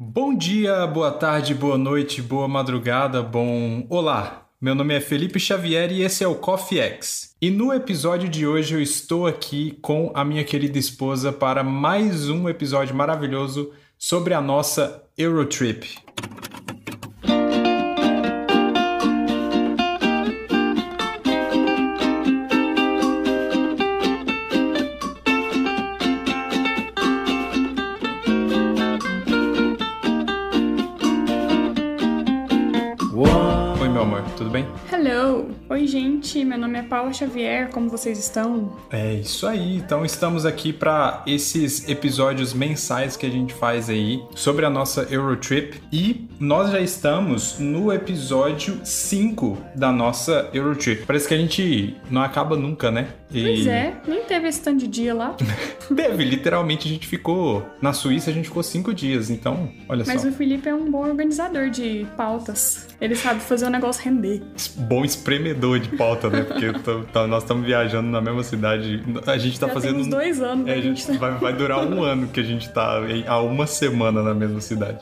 Bom dia, boa tarde, boa noite, boa madrugada, Olá! Meu nome é Felipe Xavier e esse é o Coffee X. E no episódio de hoje eu estou aqui com a minha querida esposa para mais um episódio maravilhoso sobre a nossa Eurotrip. Oi, meu amor, tudo bem? Hello! Oi, gente, meu nome é Paula Xavier, como vocês estão? É isso aí, então estamos aqui para esses episódios mensais que a gente faz aí sobre a nossa Eurotrip e nós já estamos no episódio 5 da nossa Eurotrip. Parece que a gente não acaba nunca, né? Pois é, nem teve esse tanto de dia lá. Teve, literalmente a gente ficou na Suíça, a gente ficou 5 dios, então olha só. Mas o Felipe é um bom organizador de pautas, ele sabe fazer o negócio render. Bom espremedor de pauta, né? Porque nós estamos viajando na mesma cidade. A gente tá já fazendo. Tem uns 2 anos, né? A gente vai durar um ano que a gente tá há uma semana na mesma cidade.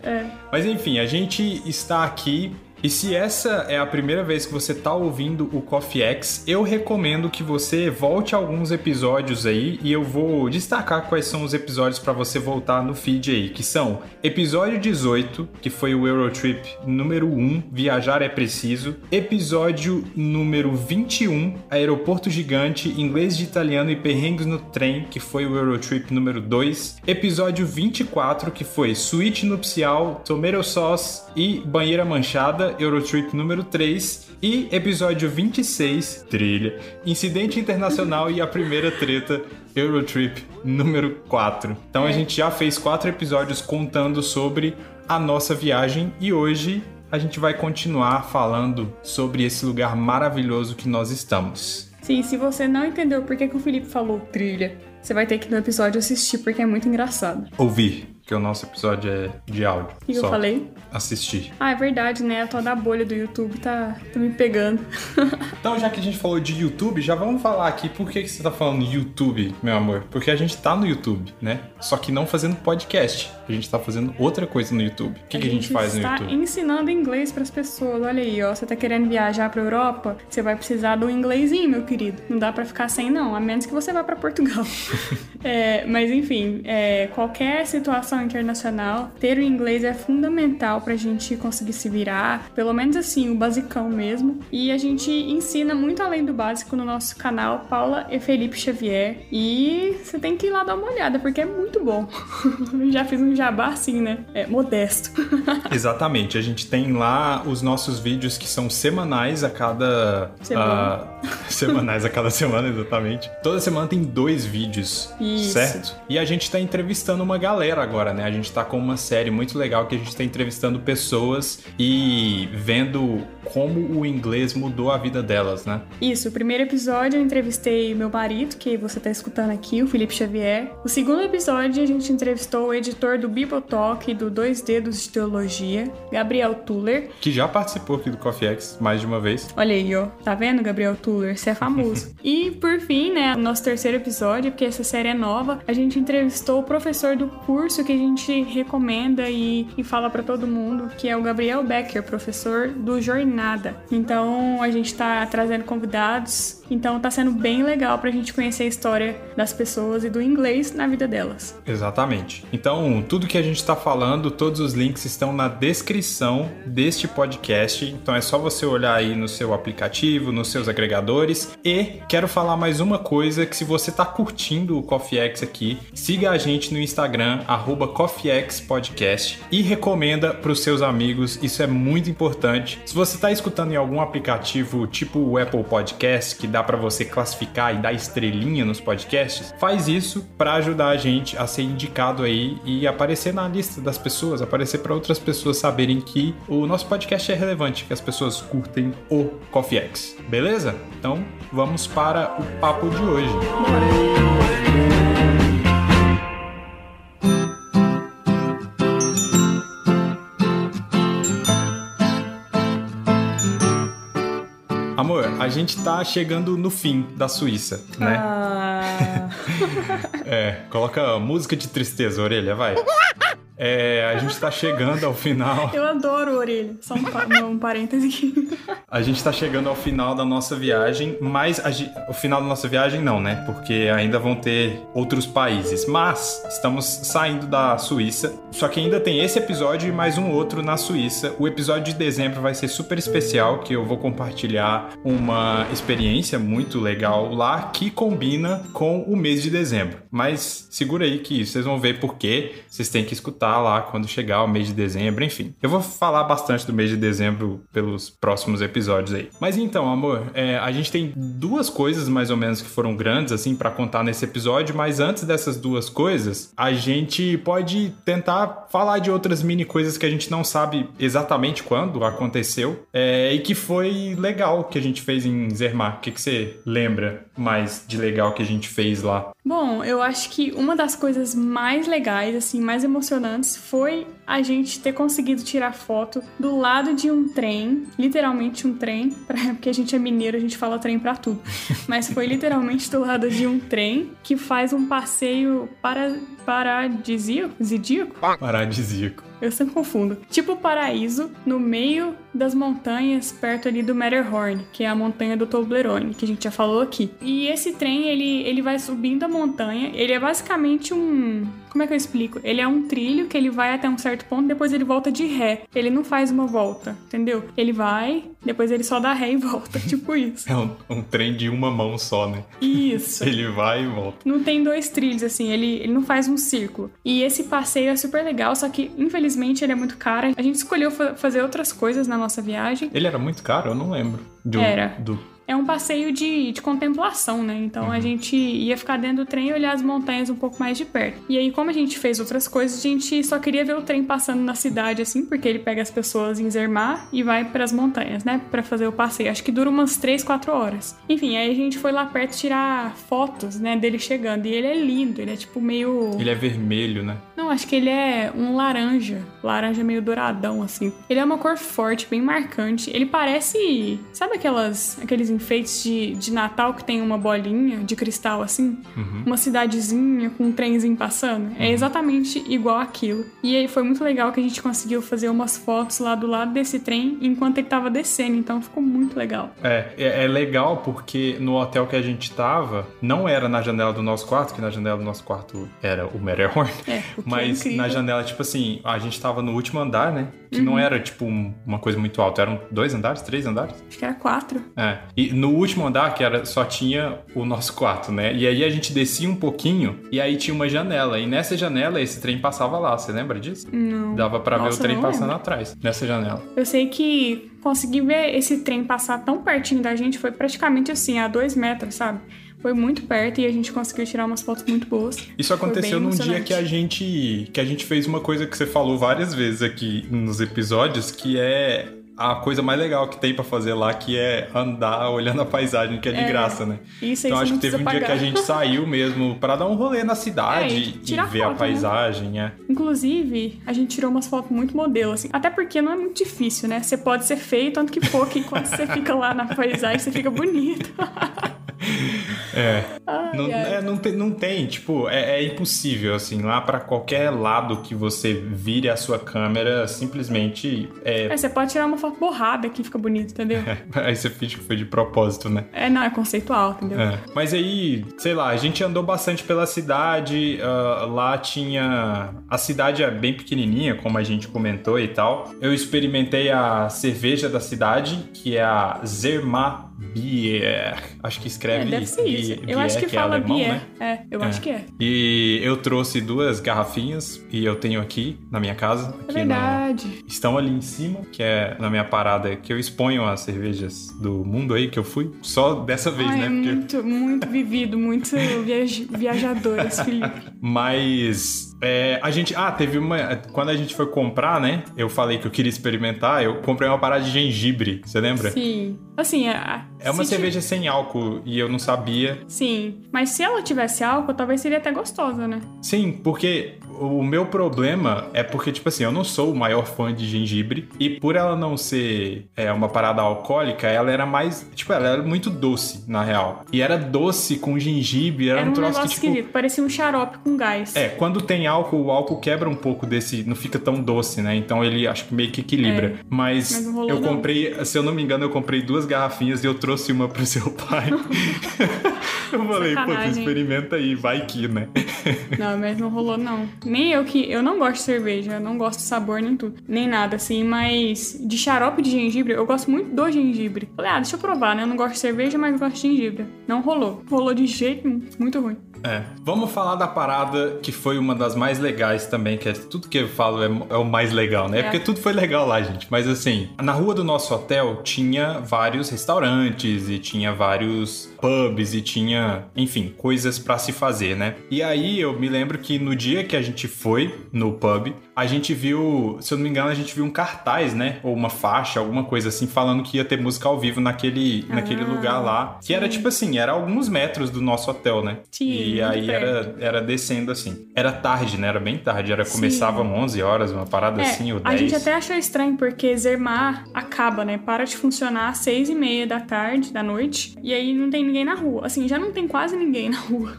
Mas enfim, a gente está aqui. E se essa é a primeira vez que você tá ouvindo o Coffee X, eu recomendo que você volte a alguns episódios aí e eu vou destacar quais são os episódios para você voltar no feed aí, que são episódio 18, que foi o Eurotrip número 1, Viajar é Preciso, episódio número 21, Aeroporto Gigante, Inglês de Italiano e Perrengues no Trem, que foi o Eurotrip número 2, episódio 24, que foi Suíte Nupcial, Tomato Sauce e Banheira Manchada, Eurotrip número 3 e episódio 26, trilha, Incidente Internacional e a Primeira Treta, Eurotrip número 4. Então a gente já fez 4 episódios contando sobre a nossa viagem e hoje a gente vai continuar falando sobre esse lugar maravilhoso que nós estamos. Sim, se você não entendeu por que o Felipe falou trilha, você vai ter que ir no episódio assistir porque é muito engraçado. Ouvir, porque o nosso episódio é de áudio. O que eu falei? Assistir. Ah, é verdade, né? A tal da bolha do YouTube tá me pegando. Então, já que a gente falou de YouTube, já vamos falar aqui por que você tá falando YouTube, meu amor. Porque a gente tá no YouTube, né? Só que não fazendo podcast. A gente tá fazendo outra coisa no YouTube. O que a gente faz no YouTube? A gente tá ensinando inglês pras pessoas. Olha aí, ó. Você tá querendo viajar pra Europa? Você vai precisar do inglesinho, meu querido. Não dá pra ficar sem, não. A menos que você vá pra Portugal. Mas, enfim, qualquer situação internacional, ter o inglês é fundamental pra gente conseguir se virar, pelo menos assim, o basicão mesmo. E a gente ensina muito além do básico no nosso canal, Paula e Felipe Xavier. E você tem que ir lá dar uma olhada, porque é muito bom. Já fiz um jabá assim, né? Modesto. Exatamente. A gente tem lá os nossos vídeos que são semanais a cada... semanais a cada semana, exatamente. Toda semana tem 2 vídeos. Isso. Certo? E a gente tá entrevistando uma galera agora, né? A gente tá com uma série muito legal que a gente tá entrevistando pessoas e vendo como o inglês mudou a vida delas, né? Isso, o primeiro episódio eu entrevistei meu marido, que você tá escutando aqui, o Felipe Xavier. O segundo episódio a gente entrevistou o editor do Bibotalk e do 2 Dedos de Teologia, Gabriel Tuller. Que já participou aqui do Coffee X mais de uma vez. Olha aí, ó. Tá vendo, Gabriel Tuller? Você é famoso. E, por fim, né, o nosso terceiro episódio, porque essa série é nova, a gente entrevistou o professor do curso que a gente recomenda e fala pra todo mundo, que é o Gabriel Becker, professor do Jornada. Então, a gente tá trazendo convidados, então tá sendo bem legal pra gente conhecer a história das pessoas e do inglês na vida delas. Exatamente. Então, tudo que a gente tá falando, todos os links estão na descrição deste podcast, então é só você olhar aí no seu aplicativo, nos seus agregadores. E quero falar mais uma coisa, que se você tá curtindo o Coffee X aqui, siga a gente no Instagram, @CoffeeXPodcast, e recomenda pros seus amigos, isso é muito importante. Se você tá escutando em algum aplicativo tipo o Apple Podcast, que dá pra você classificar e dar estrelinha nos podcasts, faz isso pra ajudar a gente a ser indicado aí e aparecer na lista das pessoas, aparecer pra outras pessoas saberem que o nosso podcast é relevante, que as pessoas curtem o Coffee X, beleza? Então vamos para o papo de hoje. Amor, a gente tá chegando no fim da Suíça, né? Coloca música de tristeza, orelha, vai. A gente tá chegando ao final. Eu adoro orelha. Só um parêntese aqui. A gente tá chegando ao final da nossa viagem, mas o final da nossa viagem não, né? Porque ainda vão ter outros países. Mas estamos saindo da Suíça. Só que ainda tem esse episódio e mais um outro na Suíça. O episódio de dezembro vai ser super especial, que eu vou compartilhar uma experiência muito legal lá que combina com o mês de dezembro. Mas segura aí que vocês vão ver por quê. Vocês têm que escutar lá quando chegar o mês de dezembro, enfim. Eu vou falar bastante do mês de dezembro pelos próximos episódios aí. Mas então, amor, a gente tem duas coisas mais ou menos que foram grandes, assim, pra contar nesse episódio, mas antes dessas duas coisas, a gente pode tentar falar de outras mini coisas que a gente não sabe exatamente quando aconteceu e que foi legal que a gente fez em Zermatt. O que você lembra mais de legal que a gente fez lá? Bom, eu acho que uma das coisas mais legais, assim, mais emocionantes foi a gente ter conseguido tirar foto do lado de um trem, literalmente um trem, porque a gente é mineiro, a gente fala trem pra tudo, mas foi literalmente do lado de um trem que faz um passeio paradisíaco? Paradisíaco. Eu sempre confundo. Tipo paraíso, no meio das montanhas, perto ali do Matterhorn, que é a montanha do Toblerone, que a gente já falou aqui. E esse trem, ele vai subindo a montanha, ele é basicamente como é que eu explico? Ele é um trilho que ele vai até um certo ponto, depois ele volta de ré. Ele não faz uma volta, entendeu? Ele vai, depois ele só dá ré e volta, tipo isso. É um trem de uma mão só, né? Isso. Ele vai e volta. Não tem dois trilhos, assim, ele não faz um círculo. E esse passeio é super legal, só que, infelizmente, ele é muito caro. A gente escolheu fazer outras coisas na nossa viagem. Ele era muito caro? Eu não lembro. Era. É um passeio de contemplação, né? Então a gente ia ficar dentro do trem e olhar as montanhas um pouco mais de perto. E aí, como a gente fez outras coisas, a gente só queria ver o trem passando na cidade, assim, porque ele pega as pessoas em Zermatt e vai pras montanhas, né? Pra fazer o passeio. Acho que dura umas 3-4 horas. Enfim, aí a gente foi lá perto tirar fotos, né? Dele chegando. E ele é lindo, ele é tipo meio... Ele é vermelho, né? Não, acho que ele é um laranja. Laranja meio douradão, assim. Ele é uma cor forte, bem marcante. Ele parece... Sabe aqueles enfeites de Natal que tem uma bolinha de cristal, assim? Uma cidadezinha com um trenzinho passando? É exatamente igual aquilo. E aí foi muito legal que a gente conseguiu fazer umas fotos lá do lado desse trem enquanto ele tava descendo. Então ficou muito legal. É legal porque no hotel que a gente tava, não era na janela do nosso quarto, que na janela do nosso quarto era o Matterhorn. Mas na janela, tipo assim, a gente tava no último andar, né? Que não era, tipo, uma coisa muito alta. Eram 2 andares, 3 andares? Acho que era 4. E no último andar, só tinha o nosso quarto, né? E aí a gente descia um pouquinho e aí tinha uma janela. E nessa janela, esse trem passava lá. Você lembra disso? Não. Dava pra ver o trem passando atrás, nessa janela. Eu sei que conseguir ver esse trem passar tão pertinho da gente foi praticamente assim, a 2 metros, sabe? Foi muito perto e a gente conseguiu tirar umas fotos muito boas. Isso aconteceu num dia que a gente fez uma coisa que você falou várias vezes aqui nos episódios, que é a coisa mais legal que tem pra fazer lá, que é andar olhando a paisagem, que é de graça, né? Isso aí. Então acho que teve um dia que a gente saiu mesmo pra dar um rolê na cidade e ver a paisagem, né? Inclusive, a gente tirou umas fotos muito modelo, assim. Até porque não é muito difícil, né? Você pode ser feio, tanto que for, que enquanto você fica lá na paisagem, você fica bonito. Não tem, tipo, é impossível, assim, lá pra qualquer lado que você vire a sua câmera, simplesmente você pode tirar uma foto borrada que fica bonito, entendeu? Aí você finge que foi de propósito, né? Não, é conceitual, entendeu? Mas aí, sei lá, a gente andou bastante pela cidade, lá tinha... A cidade é bem pequenininha, como a gente comentou e tal. Eu experimentei a cerveja da cidade, que é a Zermatt Bier. Acho que escreve... deve ser isso. Eu acho que fala alemão, Bier. né? Eu acho que é. E eu trouxe 2 garrafinhas e eu tenho aqui na minha casa. É verdade. Estão ali em cima, que é na minha parada que eu exponho as cervejas do mundo aí que eu fui. Só dessa vez, né? Muito, muito vivido, muito viajador esse Felipe. Mas... a gente... teve uma... Quando a gente foi comprar, né? Eu falei que eu queria experimentar. Eu comprei uma parada de gengibre. Você lembra? Sim. Assim, é uma cerveja sem álcool e eu não sabia. Sim. Mas se ela tivesse álcool, talvez seria até gostosa, né? Sim, porque O meu problema é porque, tipo assim, eu não sou o maior fã de gengibre e por ela não ser uma parada alcoólica, ela era mais... Tipo, ela era muito doce, na real. E era doce com gengibre, era um troço que, tipo... esquisito, parecia um xarope com gás. Quando tem álcool, o álcool quebra um pouco desse... Não fica tão doce, né? Então ele, acho que meio que equilibra. Mas eu comprei... Se eu não me engano, eu comprei 2 garrafinhas e eu trouxe uma pro seu pai. Eu falei, pô, tu experimenta aí, vai que, né? Não, mas não rolou, não. Nem eu que... Eu não gosto de cerveja, eu não gosto de sabor nem tudo. Nem nada, assim, mas... De xarope de gengibre, eu gosto muito do gengibre. Falei, deixa eu provar, né? Eu não gosto de cerveja, mas gosto de gengibre. Não rolou. Rolou de jeito nenhum. Muito ruim. Vamos falar da parada que foi uma das mais legais também, que é tudo que eu falo é o mais legal, né? Porque tudo foi legal lá, gente. Mas assim, na rua do nosso hotel tinha vários restaurantes e tinha vários pubs e tinha, enfim, coisas pra se fazer, né? E aí eu me lembro que no dia que a gente foi no pub, a gente viu, se eu não me engano, a gente viu um cartaz, né? Ou uma faixa, alguma coisa assim, falando que ia ter música ao vivo naquele lugar lá. Que era tipo assim, era alguns metros do nosso hotel, né? Sim. E aí era descendo assim. Era tarde, né? Era bem tarde. Começava 11 horas, uma parada assim, ou 10. A gente até achou estranho, porque Zermatt acaba, né? Para de funcionar às 6h30 da tarde, da noite. E aí não tem ninguém na rua. Assim, já não tem quase ninguém na rua.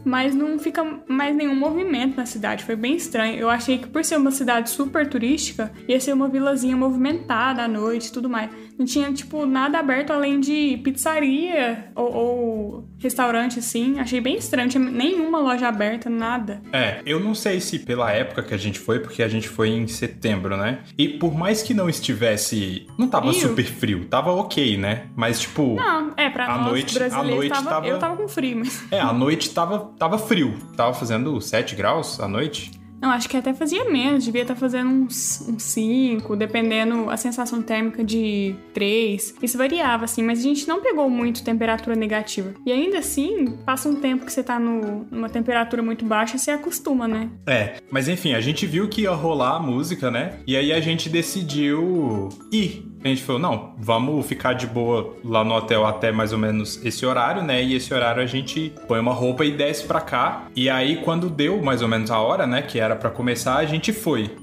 Mas não fica mais nenhum movimento na cidade. Foi bem estranho. Eu achei que por ser uma cidade super turística, ia ser uma vilazinha movimentada à noite e tudo mais. Não tinha, tipo, nada aberto além de pizzaria ou restaurante, assim. Achei bem estranho. Não tinha nenhuma loja aberta, nada. Eu não sei se pela época que a gente foi, porque a gente foi em setembro, né? E por mais que não estivesse... Não tava super frio. Tava ok, né? Mas, tipo... Não, pra nós brasileiros tava... Eu tava com frio, mas... A noite tava frio. Tava fazendo 7 graus à noite. Não, acho que até fazia menos, devia estar fazendo uns 5, dependendo a sensação térmica de 3. Isso variava, assim, mas a gente não pegou muito temperatura negativa. E ainda assim, passa um tempo que você tá numa temperatura muito baixa, você acostuma, né? Mas enfim, a gente viu que ia rolar a música, né? E aí a gente decidiu ir. A gente falou, não, vamos ficar de boa lá no hotel até mais ou menos esse horário, né? E esse horário a gente põe uma roupa e desce pra cá. E aí, quando deu mais ou menos a hora, né? Que era pra começar, a gente foi.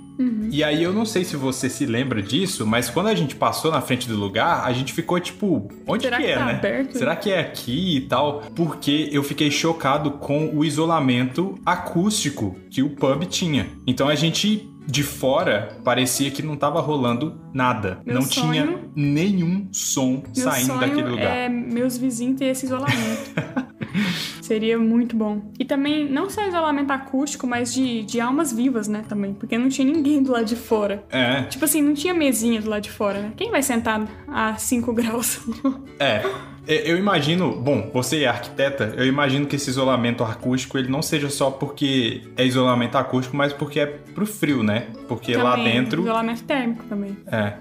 E aí, eu não sei se você se lembra disso, mas quando a gente passou na frente do lugar, a gente ficou tipo, onde Será que é, tá né? aberto? Será que é aqui e tal? Porque eu fiquei chocado com o isolamento acústico que o pub tinha. Então, a gente... De fora, parecia que não tava rolando nada. Tinha nenhum som saindo daquele lugar. Meus vizinhos ter esse isolamento. Seria muito bom. E também, não só isolamento acústico, mas de almas vivas, né, também. Porque não tinha ninguém do lado de fora. Tipo assim, não tinha mesinha do lado de fora, né? Quem vai sentar a 5 graus? Eu imagino, bom, você é arquiteta, eu imagino que esse isolamento acústico, ele não seja só porque é isolamento acústico, mas porque é pro frio, né? Porque também, lá dentro... isolamento térmico também.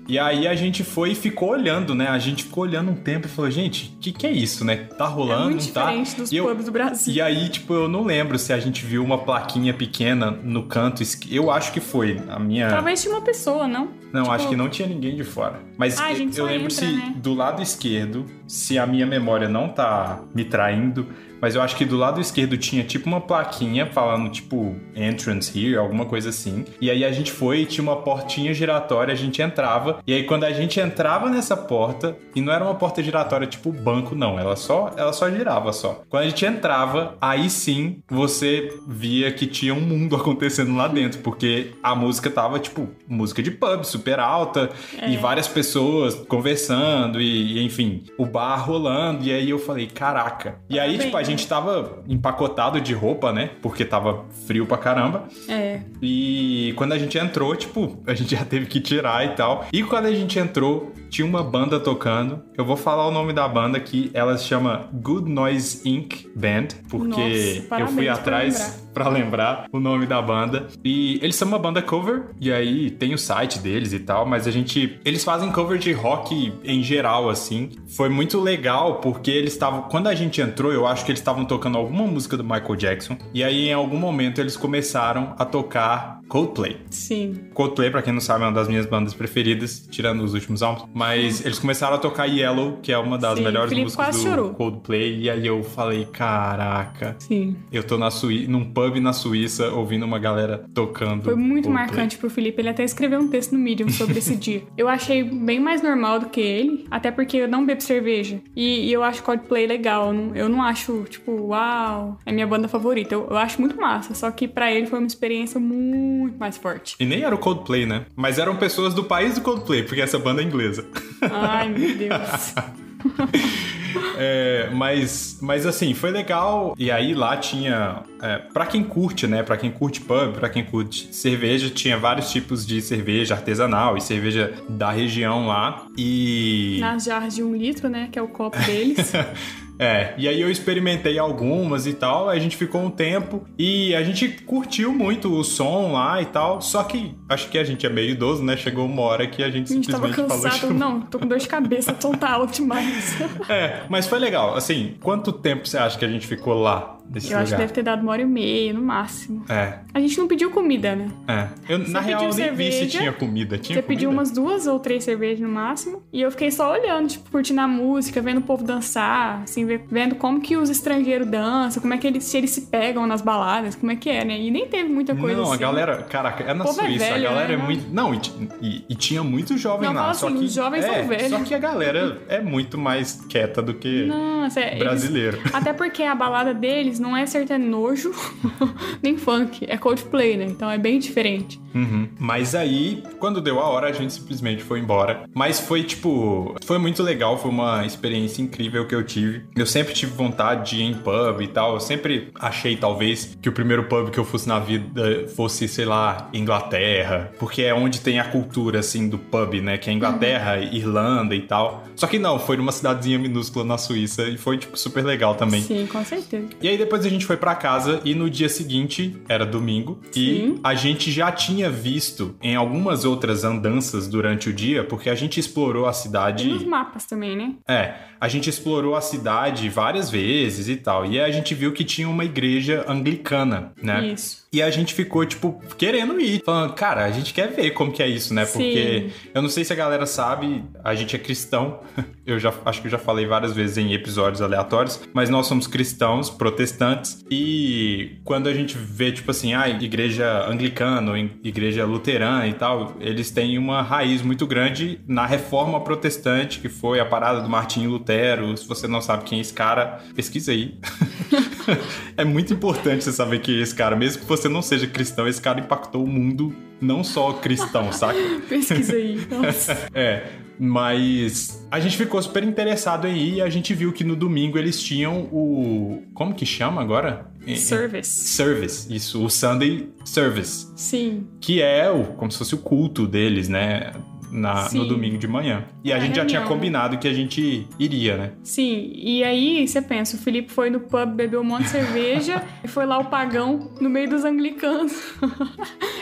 E aí a gente foi e ficou olhando, né? A gente ficou olhando um tempo e falou, gente, o que é isso, né? Tá rolando, muito diferente dos pubs do Brasil. E aí, tipo, eu não lembro se a gente viu uma plaquinha pequena no canto, eu acho que foi a minha... Talvez tinha uma pessoa, não? Não, acho que não tinha ninguém de fora. Mas eu lembro né? Do lado esquerdo, se a minha memória não tá me traindo, mas eu acho que do lado esquerdo tinha tipo uma plaquinha falando tipo entrance here, alguma coisa assim. E aí a gente foi e tinha uma portinha giratória, a gente entrava. E aí quando a gente entrava nessa porta, e não era uma porta giratória tipo banco, não, ela só girava só. Quando a gente entrava, aí sim você via que tinha um mundo acontecendo lá dentro, porque a música tava tipo música de pub, super alta, e várias pessoas conversando, e enfim, o bar rolando. E aí eu falei, caraca. E aí, tipo, a gente tava empacotado de roupa, né? Porque tava frio pra caramba. E quando a gente entrou, tipo, a gente já teve que tirar e tal. E quando a gente entrou, tinha uma banda tocando. Eu vou falar o nome da banda aqui. Ela se chama Good Noise Inc. Band. Porque eu fui atrás pra lembrar o nome da banda. E eles são uma banda cover. E aí tem o site deles e tal. Mas eles fazem cover de rock em geral, assim. Foi muito legal porque eles estavam... Quando a gente entrou, eu acho que eles estavam tocando alguma música do Michael Jackson. E aí, em algum momento, eles começaram a tocar Coldplay. Sim. Coldplay, pra quem não sabe, é uma das minhas bandas preferidas, tirando os últimos álbuns. Mas eles começaram a tocar Yellow, que é uma das melhores músicas do chorou. Coldplay. E aí eu falei, caraca. Sim. Eu tô num pub na Suíça, ouvindo uma galera tocando Foi muito Coldplay. marcante pro Felipe. Ele até escreveu um texto no Medium sobre esse dia. Eu achei bem mais normal do que ele, até porque eu não bebo cerveja. E eu acho Coldplay legal. Eu não acho, tipo, uau, é minha banda favorita. Eu acho muito massa, só que pra ele foi uma experiência muito mais forte. E nem era o Coldplay, né? Mas eram pessoas do país do Coldplay, porque essa banda é inglesa. Ai, meu Deus. Mas assim, foi legal. E aí lá tinha... pra quem curte, né? Pra quem curte pub, pra quem curte cerveja, tinha vários tipos de cerveja artesanal e cerveja da região lá. E... nas jarras de 1 litro, né? Que é o copo deles. E aí eu experimentei algumas e tal, a gente ficou um tempo e a gente curtiu muito o som lá e tal, só que acho que a gente é meio idoso, né? Chegou uma hora que a gente simplesmente tava cansado, falou... não, tô com dor de cabeça, o som tá alto demais. Mas foi legal, assim, quanto tempo você acha que a gente ficou lá? Eu acho que deve ter dado 1h30, no máximo. A gente não pediu comida, né? Eu, na real, nem vi se tinha comida. Você pediu umas 2 ou 3 cervejas no máximo. E eu fiquei só olhando, tipo, curtindo a música, vendo o povo dançar, assim, vendo como que os estrangeiros dançam, como é que se eles se pegam nas baladas, como é que é, né? E nem teve muita coisa assim. Não, a galera... Caraca, é na Suíça, velho, a galera né? é muito... Não, e tinha muito jovem lá. Assim, só que os jovens são velhos. Só que a galera é muito mais quieta do que brasileiro. Até porque a balada deles não é sertanejo, nem funk, é Coldplay, né? Então é bem diferente. Mas aí, quando deu a hora, a gente simplesmente foi embora. Mas foi, tipo... Foi muito legal, foi uma experiência incrível que eu tive. Eu sempre tive vontade de ir em pub e tal. Eu sempre achei, talvez, que o primeiro pub que eu fosse na vida fosse, sei lá, Inglaterra. Porque é onde tem a cultura, assim, do pub, né? Que é Inglaterra, Irlanda e tal. Só que não, foi numa cidadezinha minúscula na Suíça. E foi, tipo, super legal também. Sim, com certeza. E aí depois a gente foi pra casa e no dia seguinte, era domingo, e a gente já tinha visto em algumas outras andanças durante o dia, porque a gente explorou a cidade... E nos mapas também, né? A gente explorou a cidade várias vezes e tal, e aí a gente viu que tinha uma igreja anglicana, né? Isso. E a gente ficou, tipo, querendo ir, falando, cara, a gente quer ver como que é isso, né? Porque eu não sei se a galera sabe, a gente é cristão, acho que eu já falei várias vezes em episódios aleatórios, mas nós somos cristãos, protestantes, e quando a gente vê, tipo assim, igreja anglicana, ou igreja luterana e tal, eles têm uma raiz muito grande na reforma protestante, que foi a parada do Martinho Lutero. Se você não sabe quem é esse cara, pesquisa aí. É muito importante você saber quem é esse cara, mesmo que você não seja cristão, esse cara impactou o mundo, não só cristão, saca? Pesquisa aí, nossa. Mas a gente ficou super interessado em ir e a gente viu que no domingo eles tinham o... Como que chama agora? Service, isso, o Sunday Service. Sim. Que é como se fosse o culto deles, né? No domingo de manhã. E a gente já tinha combinado que a gente iria, né? Sim, e aí você pensa, o Felipe foi no pub, bebeu um monte de cerveja e foi lá o pagão no meio dos anglicanos.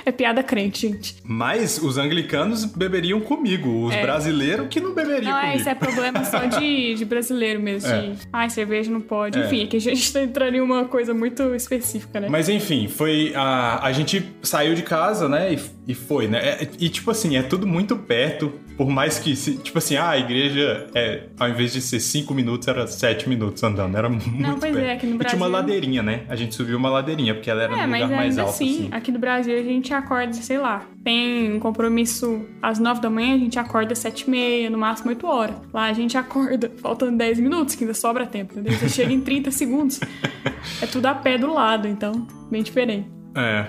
É piada crente, gente. Mas os anglicanos beberiam comigo, os brasileiros que não beberiam comigo. Isso é problema só de brasileiro mesmo, cerveja não pode. Enfim, aqui a gente tá entrando em uma coisa muito específica, né? Mas enfim, foi... A gente saiu de casa, né? E foi, né? E tipo assim, é tudo muito perto. Por mais que, tipo assim, a igreja, ao invés de ser 5 minutos, era 7 minutos andando. Era muito perto. Aqui no Brasil... E tinha uma ladeirinha, né? A gente subiu uma ladeirinha, porque ela era no lugar mais alto, assim. Aqui no Brasil a gente acorda, sei lá, tem um compromisso às 9 da manhã, a gente acorda às 7h30, no máximo 8 horas. Lá a gente acorda faltando 10 minutos, que ainda sobra tempo, entendeu? Você chega em 30 segundos. É tudo a pé do lado, então, bem diferente.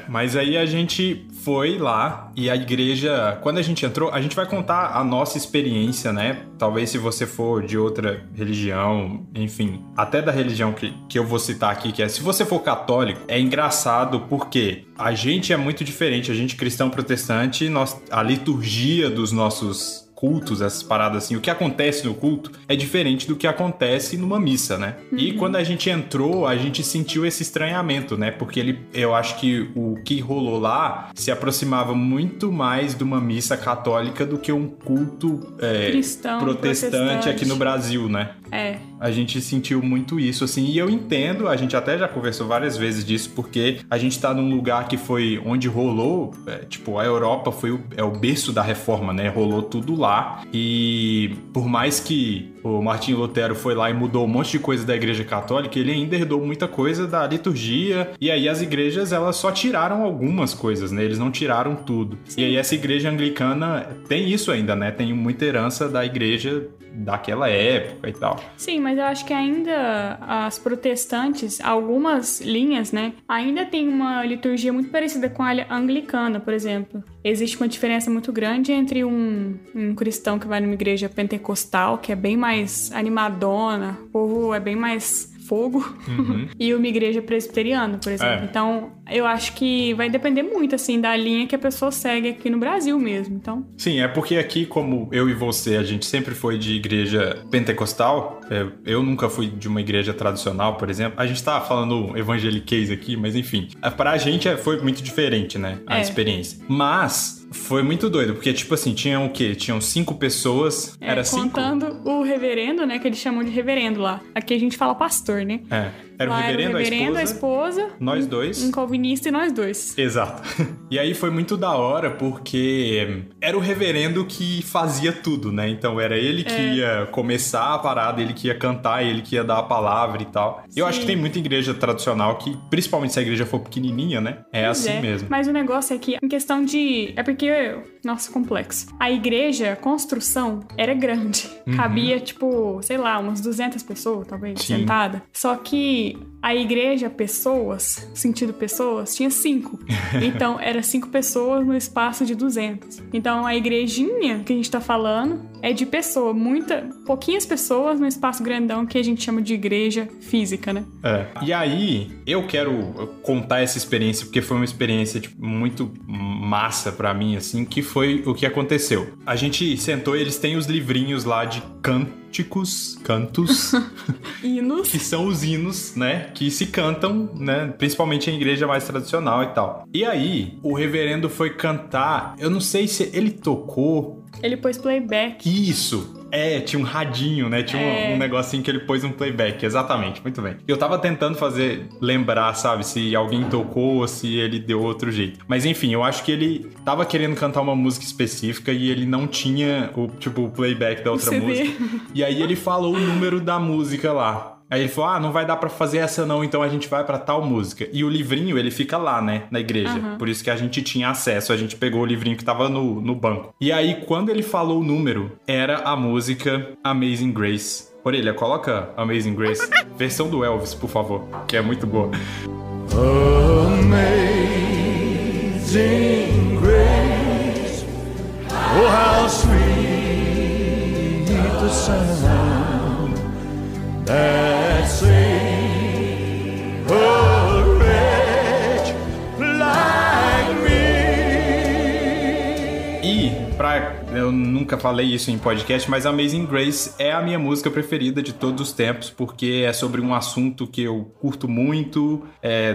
Mas aí a gente foi lá e a igreja, quando a gente entrou, a gente vai contar a nossa experiência, né? Talvez se você for de outra religião, enfim, até da religião que eu vou citar aqui, que é, se você for católico, é engraçado porque a gente é muito diferente, a gente cristão protestante, a liturgia dos nossos cultos, essas paradas assim, o que acontece no culto é diferente do que acontece numa missa, né? E quando a gente entrou, a gente sentiu esse estranhamento, né? Porque eu acho que o que rolou lá se aproximava muito mais de uma missa católica do que um culto cristão, protestante aqui no Brasil, né? a gente sentiu muito isso, assim, e eu entendo, a gente até já conversou várias vezes disso, porque a gente tá num lugar que foi onde rolou, tipo, a Europa foi o berço da reforma, né? Rolou tudo lá, e por mais que o Martinho Lutero foi lá e mudou um monte de coisa da Igreja Católica, ele ainda herdou muita coisa da liturgia, e aí as igrejas, elas só tiraram algumas coisas, né? Eles não tiraram tudo. Sim. E aí essa igreja anglicana tem isso ainda, né? Tem muita herança da igreja daquela época e tal. Sim, mas eu acho que ainda as protestantes, algumas linhas, né, ainda tem uma liturgia muito parecida com a anglicana, por exemplo. Existe uma diferença muito grande entre um cristão que vai numa igreja pentecostal, que é bem mais animadona, o povo é bem mais fogo, e uma igreja presbiteriana, por exemplo. Então, eu acho que vai depender muito, assim, da linha que a pessoa segue aqui no Brasil mesmo, então... Sim, é porque aqui, como eu e você, a gente sempre foi de igreja pentecostal, eu nunca fui de uma igreja tradicional, por exemplo. A gente tá falando evangeliquez aqui, mas enfim, pra gente foi muito diferente, né, a experiência. Mas... foi muito doido, porque, tipo assim, tinham o quê? Tinham 5 pessoas, era 5? Contando o reverendo, né, que eles chamam de reverendo lá. Aqui a gente fala pastor, né? Era o reverendo, a esposa, nós dois. Um calvinista e nós dois. Exato. E aí foi muito da hora, porque era o reverendo que fazia tudo, né? Então era ele que ia começar a parada, ele que ia cantar, ele que ia dar a palavra e tal. Sim. Eu acho que tem muita igreja tradicional que, principalmente se a igreja for pequenininha, né? É assim mesmo. Mas o negócio é que, em questão de... é porque, nossa, complexo. A igreja, a construção, era grande. Cabia, tipo, sei lá, umas 200 pessoas, talvez, sentada. Só que a igreja, pessoas, sentido pessoas, tinha 5. Então, era 5 pessoas no espaço de 200. Então, a igrejinha que a gente tá falando é de pessoa, pouquinhas pessoas no espaço grandão que a gente chama de igreja física, né? E aí, eu quero contar essa experiência, porque foi uma experiência, tipo, muito massa pra mim, assim, que foi o que aconteceu. A gente sentou e eles têm os livrinhos lá de cantos, hinos, que são os hinos, né, que se cantam, né, principalmente em igreja mais tradicional e tal. E aí, o reverendo foi cantar, eu não sei se ele tocou... Ele pôs playback. Isso! Tinha um radinho, né? Tinha um negocinho que ele pôs um playback. Exatamente, muito bem. Eu tava tentando lembrar, sabe? Se alguém tocou ou se ele deu outro jeito. Mas enfim, eu acho que ele tava querendo cantar uma música específica e ele não tinha o playback da outra música. E aí ele falou o número da música lá. Aí ele falou, não vai dar pra fazer essa não, então a gente vai pra tal música. E o livrinho, ele fica lá, né, na igreja. Por isso que a gente tinha acesso, a gente pegou o livrinho que tava no banco. E aí, quando ele falou o número, era a música Amazing Grace. Orelha, coloca Amazing Grace. Versão do Elvis, por favor, que é muito boa. Amazing Grace, oh how sweet the sound that saved a wretch like me. E eu nunca falei isso em podcast, mas Amazing Grace é a minha música preferida de todos os tempos, porque é sobre um assunto que eu curto muito,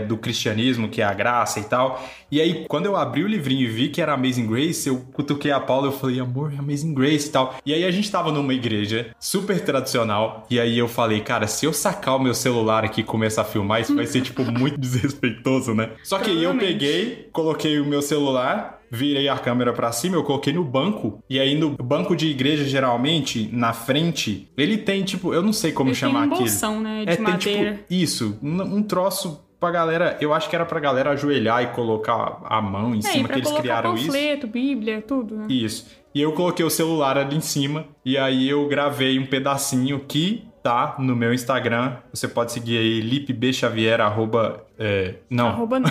do cristianismo, que é a graça e tal. E aí, quando eu abri o livrinho e vi que era Amazing Grace, eu cutuquei a Paula e eu falei, amor, Amazing Grace e tal. E aí a gente tava numa igreja super tradicional, e aí eu falei, cara, se eu sacar o meu celular aqui e começar a filmar, isso vai ser, tipo, muito desrespeitoso, né? Só que aí eu peguei, coloquei o meu celular, virei a câmera pra cima, eu coloquei no banco, e aí no banco de igreja, geralmente, na frente, ele tem, tipo, eu não sei como chamar aquilo. Tem um bolsão, né, de madeira. Tipo, isso, um troço pra galera, eu acho que era pra galera ajoelhar e colocar a mão em cima, que eles criaram panfleto, isso. panfleto, bíblia, tudo, né? Isso. E eu coloquei o celular ali em cima, e aí eu gravei um pedacinho que tá no meu Instagram. Você pode seguir aí, lipbxavier, não. Arroba não.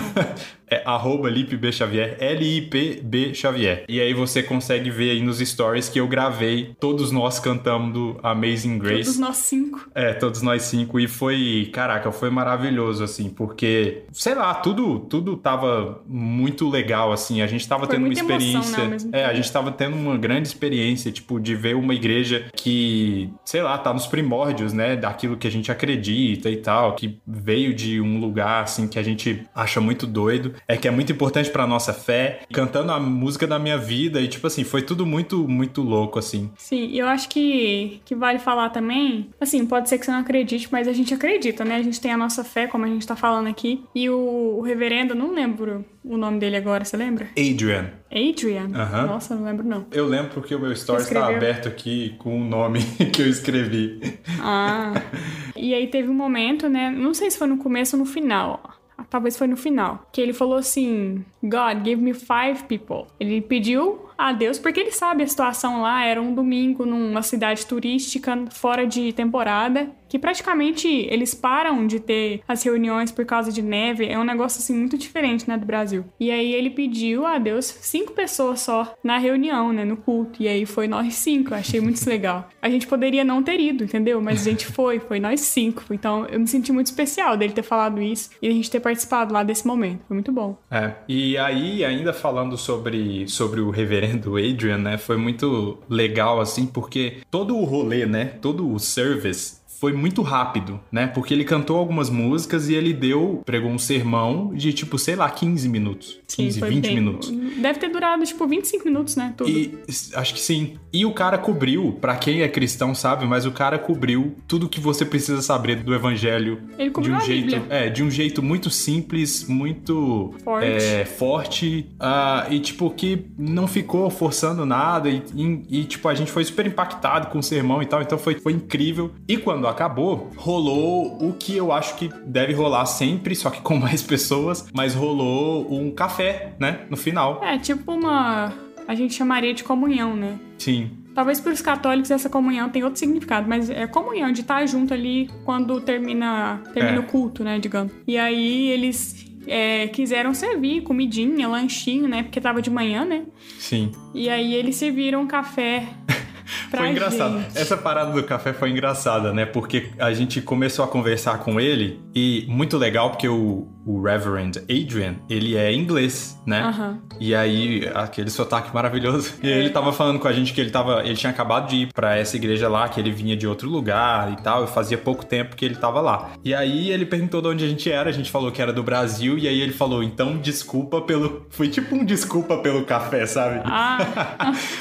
É @lipbxavier, Lipb Xavier. E aí você consegue ver aí nos stories que eu gravei todos nós cantando Amazing Grace. Todos nós 5. Todos nós 5. E foi, caraca, foi maravilhoso, assim, porque, sei lá, tudo tava muito legal, assim. A gente tava tendo uma experiência. A gente tava tendo uma grande experiência, tipo, de ver uma igreja que, sei lá, tá nos primórdios, né, daquilo que a gente acredita e tal, que veio de um lugar assim, que a gente acha muito doido, que é muito importante pra nossa fé, cantando a música da minha vida e, tipo assim, foi tudo muito, muito louco, assim. Sim, e eu acho que vale falar também, assim, pode ser que você não acredite, mas a gente acredita, né? A gente tem a nossa fé, como a gente tá falando aqui, e o reverendo, não lembro o nome dele agora, você lembra? Adrian. Adrian? Uhum. Nossa, não lembro não. Eu lembro porque o meu story está aberto aqui com o nome que eu escrevi. Ah, e aí teve um momento, né? Não sei se foi no começo ou no final, talvez foi no final, que ele falou assim: God, give me 5 people. Ele pediu a Deus, porque ele sabe a situação lá, era um domingo numa cidade turística, fora de temporada, que praticamente eles param de ter as reuniões por causa de neve, é um negócio assim muito diferente, né, do Brasil. E aí ele pediu a Deus 5 pessoas só na reunião, né, no culto, e aí foi nós 5, eu achei muito legal. A gente poderia não ter ido, entendeu? Mas a gente foi nós 5, então eu me senti muito especial dele ter falado isso e a gente ter participado lá desse momento, foi muito bom. E aí, ainda falando sobre o reverendo Adrian, né, foi muito legal, assim, porque todo o rolê, né, todo o service foi muito rápido, né? Porque ele cantou algumas músicas e ele pregou um sermão de, tipo, sei lá, 15 minutos. 15, 20 minutos. Deve ter durado, tipo, 25 minutos, né? Tudo. E acho que sim. E o cara cobriu, pra quem é cristão sabe, mas o cara cobriu tudo que você precisa saber do evangelho. Ele cobriu de um a jeito, Bíblia. De um jeito muito simples, muito forte. E, tipo, que não ficou forçando nada. E, tipo, a gente foi super impactado com o sermão e tal. Então foi incrível. E quando acabou, rolou o que eu acho que deve rolar sempre, só que com mais pessoas, mas rolou um café, né, no final. Tipo a gente chamaria de comunhão, né? Sim. Talvez para os católicos essa comunhão tenha outro significado, mas é comunhão, de estar junto ali quando termina o culto, né, digamos. E aí eles quiseram servir comidinha, lanchinho, né, porque tava de manhã, né? Sim. E aí eles serviram um café. Foi engraçado. Gente. Essa parada do café foi engraçada, né? Porque a gente começou a conversar com ele e muito legal porque o Reverend Adrian, ele é inglês, né? Uhum. E aí, aquele sotaque maravilhoso. E ele tava falando com a gente que ele tinha acabado de ir pra essa igreja lá, que ele vinha de outro lugar e tal, e fazia pouco tempo que ele tava lá. E aí ele perguntou de onde a gente falou que era do Brasil, e aí ele falou, então desculpa pelo... Foi tipo um desculpa pelo café, sabe?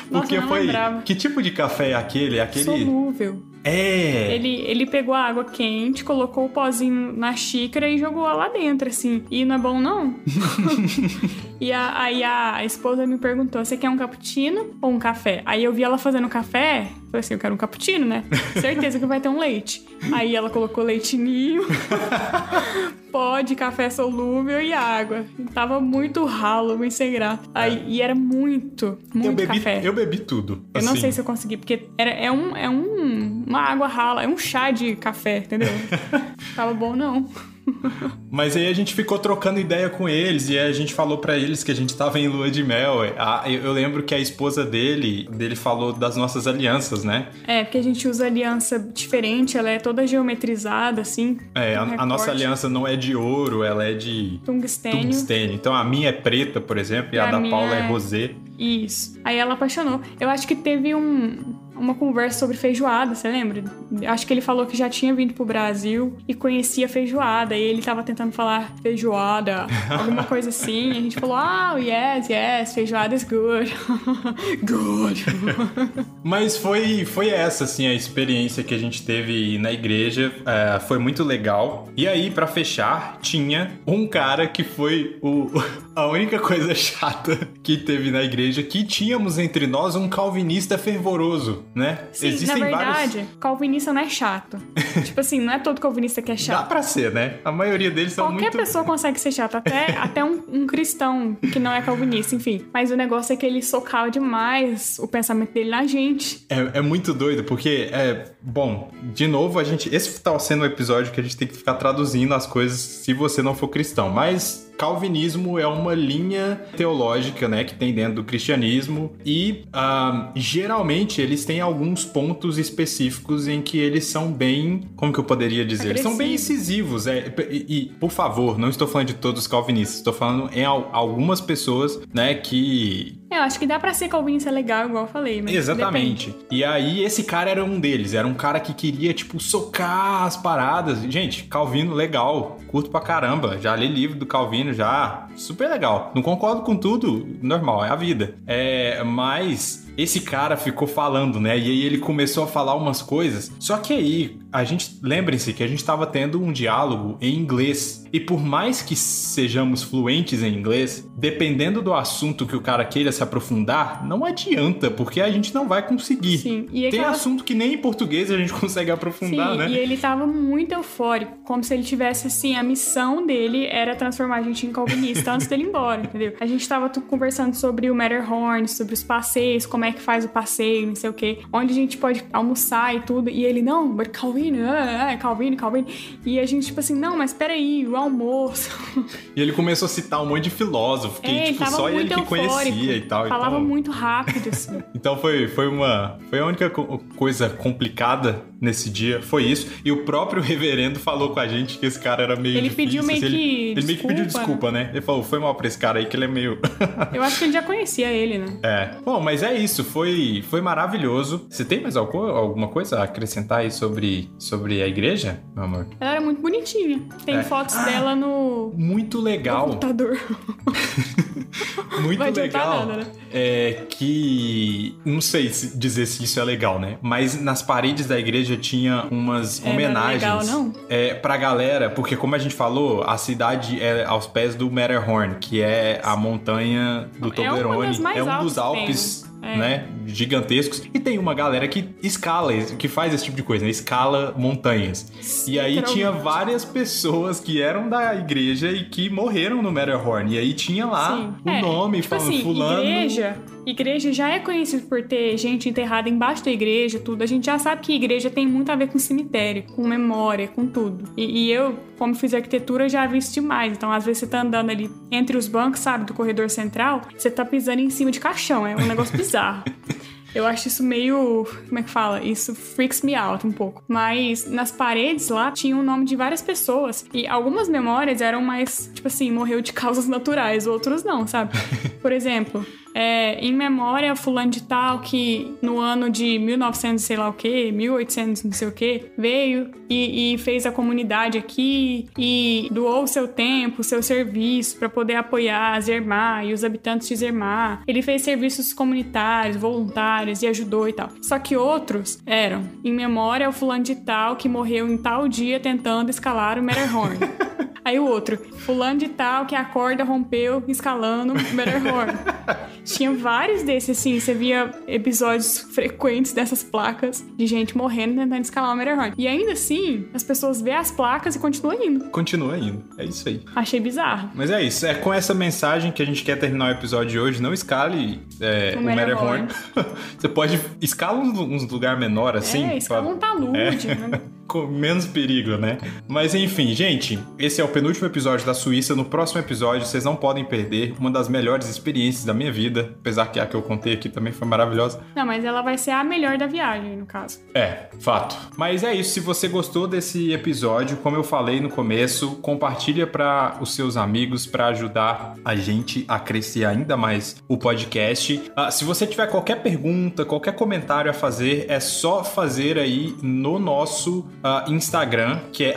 Porque nossa, foi... lembrava. Que tipo de café é aquele? Solúvel. Ele pegou a água quente, colocou o pozinho na xícara e jogou lá dentro, assim. E não é bom, não? E aí a esposa me perguntou, você quer um cappuccino ou um café? Aí eu vi ela fazendo café, falei assim, eu quero um cappuccino, né? Certeza que vai ter um leite. Aí ela colocou leitinho, pó de café solúvel e água. Tava muito ralo, muito sem graça. E era muito café. Eu bebi tudo. Eu não sei se eu consegui, porque uma água rala, é um chá de café, entendeu? Tava bom, não. Mas aí a gente ficou trocando ideia com eles e a gente falou pra eles que a gente tava em lua de mel. Eu lembro que a esposa dele falou das nossas alianças, né? Porque a gente usa aliança diferente, ela é toda geometrizada, assim. A nossa aliança não é de ouro, ela é de tungstênio. Então a minha é preta, por exemplo, e a da Paula é rosé. Isso. Aí ela apaixonou. Eu acho que teve uma conversa sobre feijoada, você lembra? Acho que ele falou que já tinha vindo pro Brasil e conhecia feijoada, e ele tava tentando falar feijoada, alguma coisa assim, e a gente falou, yes, feijoada is good. Good. Mas foi essa, assim, a experiência que a gente teve na igreja, foi muito legal. E aí, pra fechar, tinha um cara que foi a única coisa chata que teve na igreja, que tínhamos entre nós um calvinista fervoroso, né? Sim, existem na verdade, calvinista não é chato. Tipo assim, não é todo calvinista que é chato. Dá pra ser, né? A maioria deles são Qualquer pessoa consegue ser chata, até um cristão que não é calvinista, enfim. Mas o negócio é que ele socava demais o pensamento dele na gente. É muito doido, porque, bom, de novo, esse tá sendo um episódio que a gente tem que ficar traduzindo as coisas se você não for cristão, mas calvinismo é uma linha teológica, né, que tem dentro do cristianismo e geralmente eles têm alguns pontos específicos em que eles são bem, como que eu poderia dizer? Eles são bem incisivos. E, por favor, não estou falando de todos os calvinistas, estou falando em algumas pessoas, né, que... Eu acho que dá pra ser calvinista legal, igual eu falei, mas exatamente. depende. E aí, esse cara era um deles. Era um cara que queria, tipo, socar as paradas. Gente, Calvino, legal. Curto pra caramba. Já li livro do Calvino, já. Super legal. Não concordo com tudo, normal, é a vida. Mas... esse cara ficou falando, né? E aí ele começou a falar umas coisas. Só que aí, lembrem-se que a gente estava tendo um diálogo em inglês. E por mais que sejamos fluentes em inglês, dependendo do assunto que o cara queira se aprofundar, não adianta, porque a gente não vai conseguir. Sim. E tem assunto que nem em português a gente consegue aprofundar, sim, né? E ele tava muito eufórico, como se ele tivesse, assim, a missão dele era transformar a gente em calvinista antes dele ir embora, entendeu? A gente tava conversando sobre o Matterhorn, sobre os passeios, como é que faz o passeio, não sei o quê, onde a gente pode almoçar e tudo, e ele, não, but Calvino, Calvino, e a gente, tipo assim, não, mas peraí, o almoço. E ele começou a citar um monte de filósofo, que tipo, só ele que conhecia e tal. Falava muito rápido, assim. Então foi a única coisa complicada nesse dia, foi isso. E o próprio reverendo falou com a gente que esse cara era meio ele difícil. Pediu meio que ele meio que pediu desculpa, né? Ele falou, foi mal pra esse cara aí, que ele é meio... Eu acho que ele já conhecia ele, né? Bom, mas é isso, foi maravilhoso. Você tem mais alguma coisa a acrescentar aí sobre a igreja, meu amor? Ela era muito bonitinha. Tem fotos dela no... Muito legal. No computador. Muito vai legal. Nada, né? Que... não sei dizer se isso é legal, né? Mas nas paredes da igreja tinha umas homenagens. Não é legal, não? Pra galera, porque como a gente falou, a cidade é aos pés do Matterhorn, que é a montanha do Toblerone. É um dos Alpes, né, gigantescos. E tem uma galera que escala, que faz esse tipo de coisa, né? Escala montanhas. E aí tinha várias pessoas que eram da igreja e que morreram no Matterhorn. E aí tinha lá o nome, tipo falando assim, fulano... Igreja já é conhecido por ter gente enterrada embaixo da igreja, tudo. A gente já sabe que igreja tem muito a ver com cemitério, com memória, com tudo. E eu, como fiz arquitetura, já vi isso demais. Então, às vezes, você tá andando ali entre os bancos, sabe, do corredor central, você tá pisando em cima de caixão. É um negócio bizarro. Eu acho isso meio... como é que fala? Isso freaks me out um pouco. Mas nas paredes lá tinha o nome de várias pessoas. E algumas memórias eram mais, tipo assim, morreu de causas naturais. Outros não, sabe? Por exemplo... em memória, fulano de tal, que no ano de 1900 sei lá o que, 1800 não sei o que, veio e fez a comunidade aqui e doou o seu tempo, o seu serviço para poder apoiar a Zermatt e os habitantes de Zermatt. Ele fez serviços comunitários, voluntários e ajudou e tal. Só que outros eram, em memória, o fulano de tal que morreu em tal dia tentando escalar o Matterhorn. Aí o outro, fulano de tal que a corda rompeu escalando o Matterhorn. Tinha vários desses, assim, você via episódios frequentes dessas placas de gente morrendo tentando escalar o Matterhorn. E ainda assim, as pessoas vê as placas e continuam indo. Continua indo, é isso aí. Achei bizarro. Mas é isso, com essa mensagem que a gente quer terminar o episódio de hoje. Não escale o Matterhorn. Você pode escalar uns lugares menores, assim. Escala um talude, né? Com menos perigo, né? Mas enfim, gente, esse é o penúltimo episódio da Suíça. No próximo episódio, vocês não podem perder uma das melhores experiências da minha vida, apesar que a que eu contei aqui também foi maravilhosa. Não, mas ela vai ser a melhor da viagem, no caso. Fato. Mas é isso, se você gostou desse episódio, como eu falei no começo, compartilha para os seus amigos para ajudar a gente a crescer ainda mais o podcast. Se você tiver qualquer pergunta, qualquer comentário a fazer, é só fazer aí no nosso Instagram, que é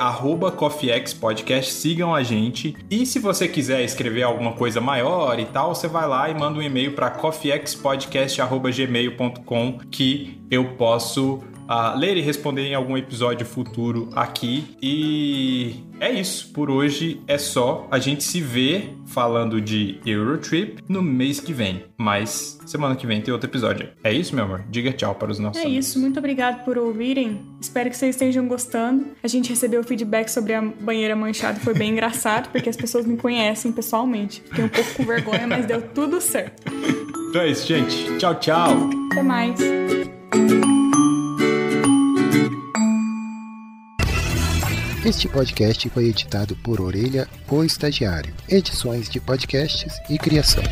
@coffeexpodcast. Sigam a gente. E se você quiser escrever alguma coisa maior e tal, você vai lá e manda um e-mail para coffeexpodcast@gmail.com que eu posso ler e responder em algum episódio futuro aqui. E é isso. Por hoje é só. A gente se vê falando de Eurotrip no mês que vem. Mas semana que vem tem outro episódio. É isso, meu amor? Diga tchau para os nossos amigos. Isso. Muito obrigado por ouvirem. Espero que vocês estejam gostando. A gente recebeu feedback sobre a banheira manchada. Foi bem engraçado, porque as pessoas me conhecem pessoalmente. Fiquei um pouco com vergonha, mas deu tudo certo. Então é isso, gente. Tchau, tchau. Até mais. Este podcast foi editado por Orelha, o Estagiário. Edições de podcasts e criação.